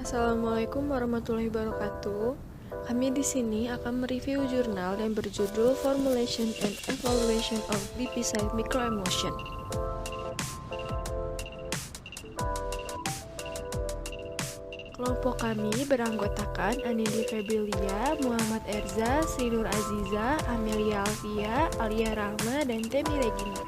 Assalamualaikum warahmatullahi wabarakatuh. Kami di sini akan mereview jurnal yang berjudul Formulation and Evaluation of Lipid Microemulsion. Kelompok kami beranggotakan Anindi Febrilia, Muhammad Erza, Sri Nur Aziza, Amelia Alfia, Alia Rahma, dan Temi Regina.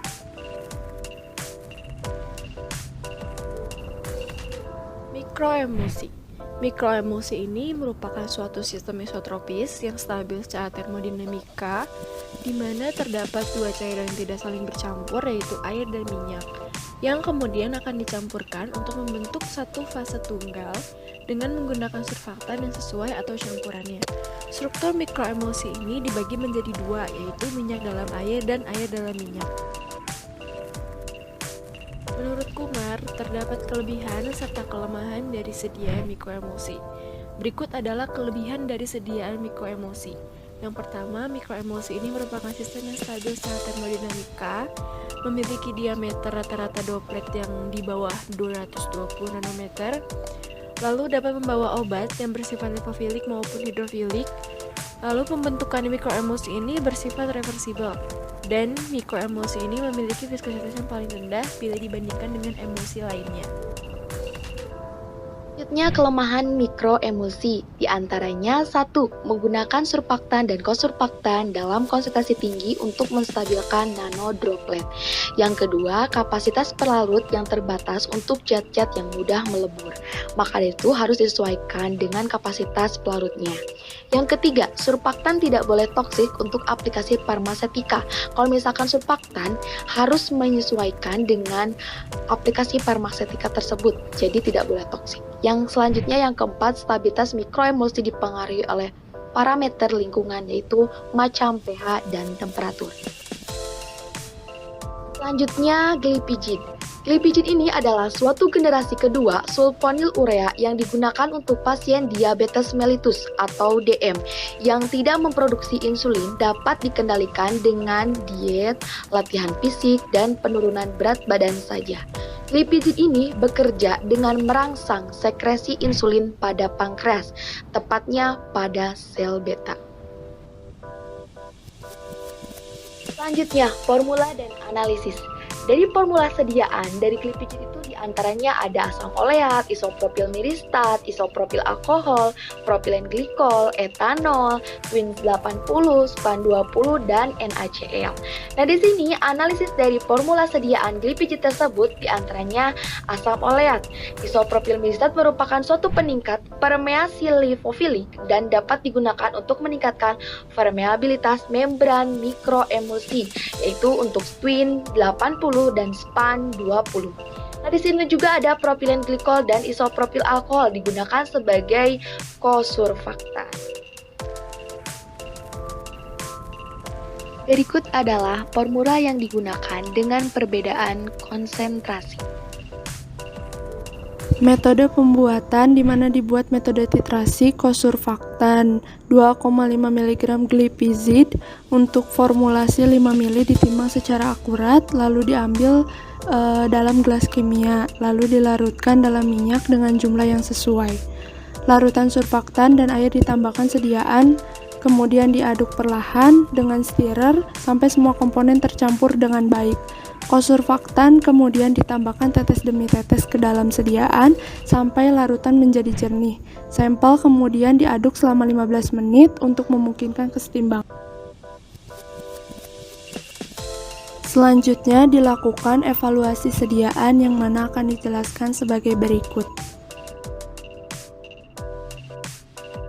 Mikroemulsi ini merupakan suatu sistem isotropis yang stabil secara termodinamika, di mana terdapat dua cairan yang tidak saling bercampur, yaitu air dan minyak, yang kemudian akan dicampurkan untuk membentuk satu fase tunggal dengan menggunakan surfaktan yang sesuai atau campurannya. Struktur mikroemulsi ini dibagi menjadi dua, yaitu minyak dalam air dan air dalam minyak. Menurut Kumar, terdapat kelebihan serta kelemahan dari sediaan mikroemulsi. Berikut adalah kelebihan dari sediaan mikroemulsi. Yang pertama, mikroemulsi ini merupakan sistem yang stabil secara termodinamika, memiliki diameter rata-rata droplet yang di bawah 220 nanometer, lalu dapat membawa obat yang bersifat lipofilik maupun hidrofilik. Lalu pembentukan mikroemulsi ini bersifat reversibel, dan mikroemulsi ini memiliki viskositas yang paling rendah bila dibandingkan dengan emulsi lainnya. Selanjutnya, kelemahan mikroemulsi, diantaranya 1. Menggunakan surfaktan dan kosurfaktan dalam konsentrasi tinggi untuk menstabilkan nanodroplet. Yang kedua, kapasitas pelarut yang terbatas untuk zat-zat yang mudah melebur. Maka itu harus disesuaikan dengan kapasitas pelarutnya. Yang ketiga, surfaktan tidak boleh toksik untuk aplikasi farmasetika. Kalau misalkan surfaktan harus menyesuaikan dengan aplikasi farmasetika tersebut, jadi tidak boleh toksik. Yang selanjutnya, yang keempat, stabilitas mikroemulsi dipengaruhi oleh parameter lingkungan, yaitu macam pH dan temperatur. Selanjutnya, glipizid. Glipizid ini adalah suatu generasi kedua sulfonylurea yang digunakan untuk pasien diabetes mellitus atau DM yang tidak memproduksi insulin, dapat dikendalikan dengan diet, latihan fisik, dan penurunan berat badan saja. Glipizid ini bekerja dengan merangsang sekresi insulin pada pankreas, tepatnya pada sel beta. Selanjutnya, formula dan analisis. Dari formula sediaan dari glipizid itu diantaranya ada asam oleat, isopropil miristat, isopropil alkohol, propilen glikol, etanol, twin 80, span 20, dan NaCl. Nah, di sini analisis dari formula sediaan glipizid tersebut diantaranya asam oleat. Isopropil miristat merupakan suatu peningkat permeasi lipofilik dan dapat digunakan untuk meningkatkan permeabilitas membran mikroemulsi, yaitu untuk twin 80 dan span 20. Nah, di sini juga ada propilen glikol dan isopropil alkohol digunakan sebagai kosurfaktan. Berikut adalah formula yang digunakan dengan perbedaan konsentrasi. Metode pembuatan di mana dibuat metode titrasi kosurfaktan 2,5 mg glipizid untuk formulasi 5 ml ditimbang secara akurat, lalu diambil dalam gelas kimia, lalu dilarutkan dalam minyak dengan jumlah yang sesuai. Larutan surfaktan dan air ditambahkan sediaan, kemudian diaduk perlahan dengan stirrer sampai semua komponen tercampur dengan baik. Kosurfaktan kemudian ditambahkan tetes demi tetes ke dalam sediaan sampai larutan menjadi jernih. Sampel kemudian diaduk selama 15 menit untuk memungkinkan kesetimbangan. Selanjutnya dilakukan evaluasi sediaan yang mana akan dijelaskan sebagai berikut.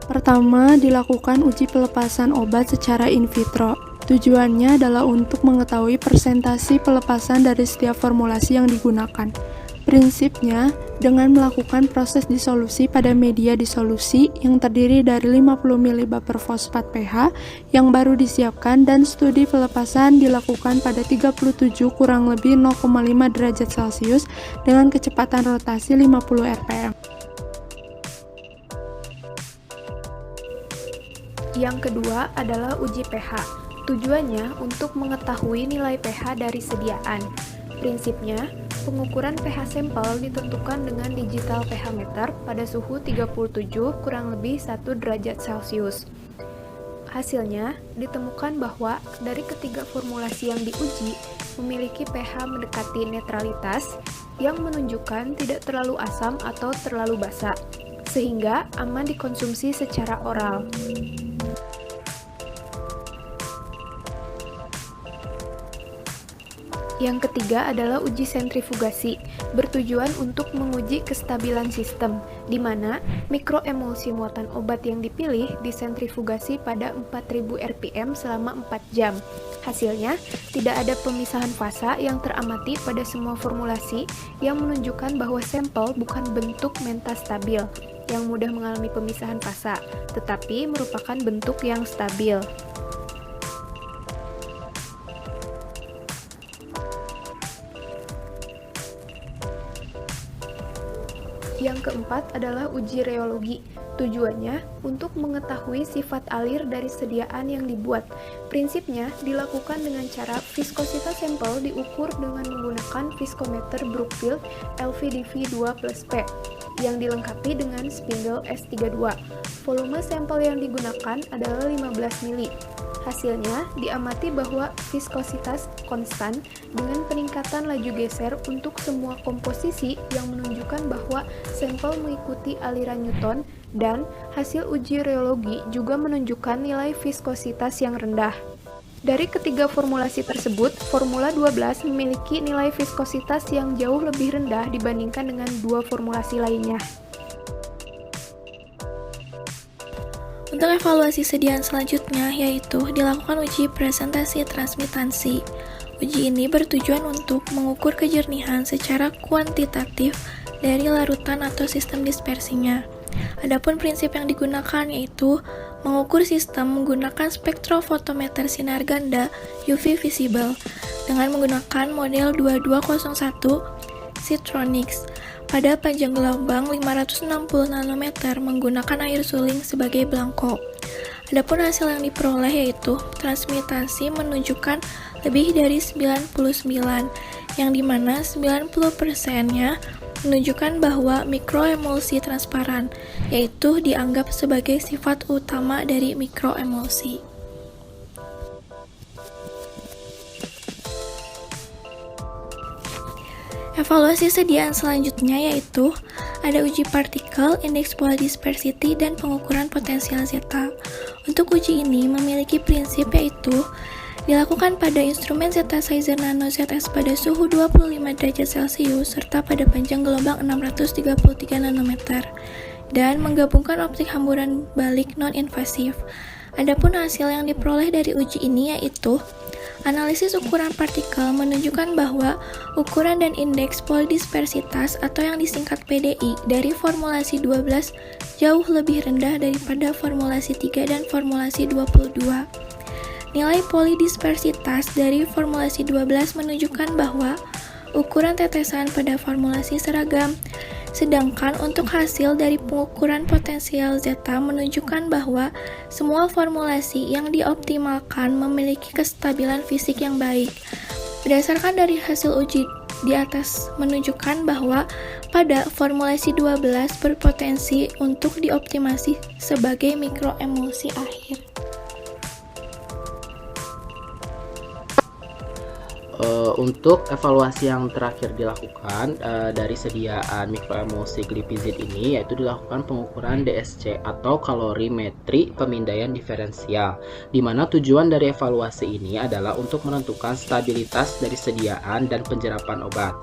Pertama, dilakukan uji pelepasan obat secara in vitro. Tujuannya adalah untuk mengetahui persentase pelepasan dari setiap formulasi yang digunakan. Prinsipnya, dengan melakukan proses disolusi pada media disolusi yang terdiri dari 50 ml fosfat pH yang baru disiapkan, dan studi pelepasan dilakukan pada 37 kurang lebih 0,5 derajat Celcius dengan kecepatan rotasi 50 rpm. Yang kedua adalah uji pH. Tujuannya untuk mengetahui nilai pH dari sediaan. Prinsipnya, Pengukuran pH sampel ditentukan dengan digital pH meter pada suhu 37 kurang lebih 1 derajat Celcius. Hasilnya, ditemukan bahwa dari ketiga formulasi yang diuji memiliki pH mendekati netralitas yang menunjukkan tidak terlalu asam atau terlalu basa, sehingga aman dikonsumsi secara oral. Yang ketiga adalah uji sentrifugasi, bertujuan untuk menguji kestabilan sistem, di mana mikroemulsi muatan obat yang dipilih disentrifugasi pada 4000 rpm selama 4 jam. Hasilnya, tidak ada pemisahan fasa yang teramati pada semua formulasi yang menunjukkan bahwa sampel bukan bentuk mentastabil yang mudah mengalami pemisahan fasa, tetapi merupakan bentuk yang stabil. Yang keempat adalah uji reologi. Tujuannya untuk mengetahui sifat alir dari sediaan yang dibuat. Prinsipnya dilakukan dengan cara viskositas sampel diukur dengan menggunakan viskometer Brookfield LVDV2+P yang dilengkapi dengan spindle S32. Volume sampel yang digunakan adalah 15 mili. Hasilnya, diamati bahwa viskositas konstan dengan peningkatan laju geser untuk semua komposisi yang menunjukkan bahwa sampel mengikuti aliran Newton, dan hasil uji reologi juga menunjukkan nilai viskositas yang rendah. Dari ketiga formulasi tersebut, formula 12 memiliki nilai viskositas yang jauh lebih rendah dibandingkan dengan dua formulasi lainnya. Untuk evaluasi sediaan selanjutnya yaitu dilakukan uji presentasi transmitansi. Uji ini bertujuan untuk mengukur kejernihan secara kuantitatif dari larutan atau sistem dispersinya. Adapun prinsip yang digunakan yaitu mengukur sistem menggunakan spektrofotometer sinar ganda UV visible dengan menggunakan model 2201 Citronics pada panjang gelombang 560 nanometer menggunakan air suling sebagai belangko. Adapun hasil yang diperoleh yaitu transmitasi menunjukkan lebih dari 99, yang dimana 90%-nya menunjukkan bahwa mikroemulsi transparan, yaitu dianggap sebagai sifat utama dari mikroemulsi. Evaluasi sediaan selanjutnya yaitu ada uji partikel, indeks pola dispersity, dan pengukuran potensial zeta. Untuk uji ini memiliki prinsip yaitu dilakukan pada instrumen zeta sizer nano ZS pada suhu 25 derajat Celcius serta pada panjang gelombang 633 nanometer dan menggabungkan optik hamburan balik non-invasif. Adapun hasil yang diperoleh dari uji ini yaitu analisis ukuran partikel menunjukkan bahwa ukuran dan indeks polidispersitas atau yang disingkat PDI dari formulasi 12 jauh lebih rendah daripada formulasi 3 dan formulasi 22. Nilai polidispersitas dari formulasi 12 menunjukkan bahwa ukuran tetesan pada formulasi seragam, sedangkan untuk hasil dari pengukuran potensial zeta menunjukkan bahwa semua formulasi yang dioptimalkan memiliki kestabilan fisik yang baik. Berdasarkan dari hasil uji di atas menunjukkan bahwa pada formulasi 12 berpotensi untuk dioptimasi sebagai mikroemulsi akhir. Untuk evaluasi yang terakhir dilakukan dari sediaan mikroemulsi glipizid ini yaitu dilakukan pengukuran DSC atau kalorimetri pemindaian diferensial, di mana tujuan dari evaluasi ini adalah untuk menentukan stabilitas dari sediaan dan penyerapan obat.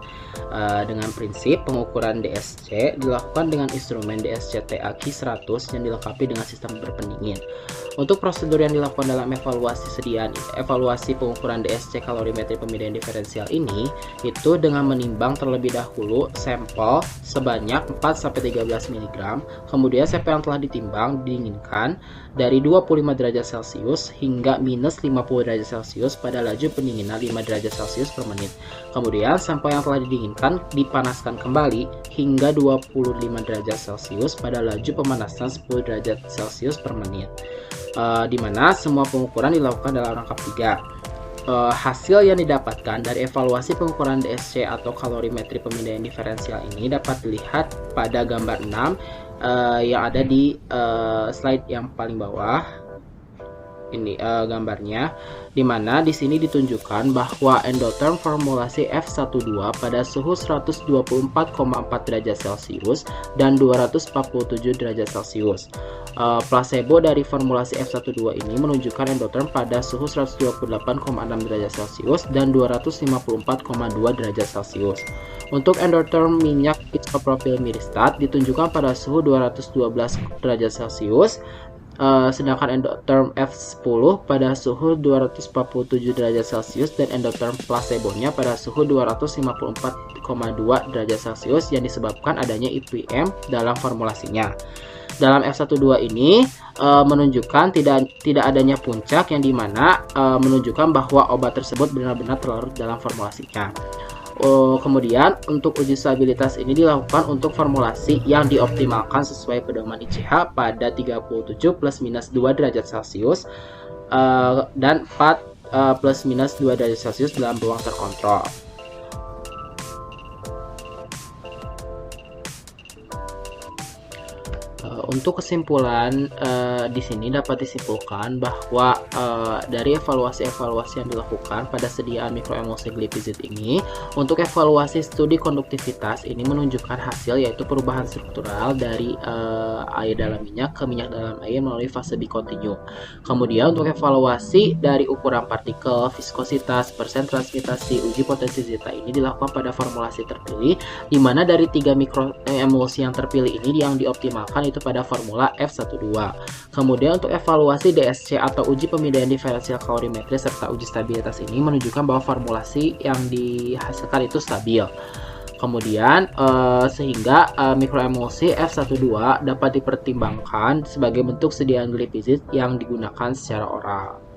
Dengan prinsip pengukuran DSC dilakukan dengan instrumen DSC-TA Q100 yang dilengkapi dengan sistem berpendingin. Untuk prosedur yang dilakukan dalam evaluasi pengukuran DSC kalorimetri pemindaian diferensial ini itu dengan menimbang terlebih dahulu sampel sebanyak 4-13 mg, kemudian sampel yang telah ditimbang didinginkan dari 25 derajat Celcius hingga minus 50 derajat Celcius pada laju pendinginan 5 derajat Celcius per menit. Kemudian sampel yang telah didinginkan dipanaskan kembali hingga 25 derajat Celcius pada laju pemanasan 10 derajat Celcius per menit. Di mana semua pengukuran dilakukan dalam rangkap 3. hasil yang didapatkan dari evaluasi pengukuran DSC atau kalorimetri pemindaian diferensial ini dapat dilihat pada gambar 6 yang ada di slide yang paling bawah. Ini gambarnya, dimana di sini ditunjukkan bahwa endotherm formulasi F12 pada suhu 124,4 derajat Celcius dan 247 derajat Celcius. Placebo dari formulasi F12 ini menunjukkan endotherm pada suhu 128,6 derajat Celcius dan 254,2 derajat Celcius. Untuk endotherm minyak isopropyl miristat ditunjukkan pada suhu 212 derajat Celcius, sedangkan endotherm F10 pada suhu 247 derajat Celcius dan endotherm placebonya pada suhu 254,2 derajat Celcius yang disebabkan adanya IPM dalam formulasinya. Dalam F12 ini menunjukkan tidak adanya puncak, yang dimana menunjukkan bahwa obat tersebut benar-benar terlarut dalam formulasinya. Kemudian untuk uji stabilitas ini dilakukan untuk formulasi yang dioptimalkan sesuai pedoman ICH pada 37 plus minus 2 derajat Celcius dan 4 plus minus 2 derajat Celcius dalam ruang terkontrol. Untuk kesimpulan di sini dapat disimpulkan bahwa dari evaluasi-evaluasi yang dilakukan pada sediaan mikroemulsi glipizid ini, untuk evaluasi studi konduktivitas ini menunjukkan hasil yaitu perubahan struktural dari air dalam minyak ke minyak dalam air melalui fase bikontinu. Kemudian untuk evaluasi dari ukuran partikel, viskositas, persen transmitasi, uji potensi zeta ini dilakukan pada formulasi terpilih, di mana dari 3 mikroemulsi yang terpilih ini yang dioptimalkan itu pada formula F12. Kemudian untuk evaluasi DSC atau uji pemindaian diferensial kalorimetri serta uji stabilitas ini menunjukkan bahwa formulasi yang dihasilkan itu stabil. Kemudian sehingga mikroemulsi F12 dapat dipertimbangkan sebagai bentuk sediaan glipizid yang digunakan secara oral.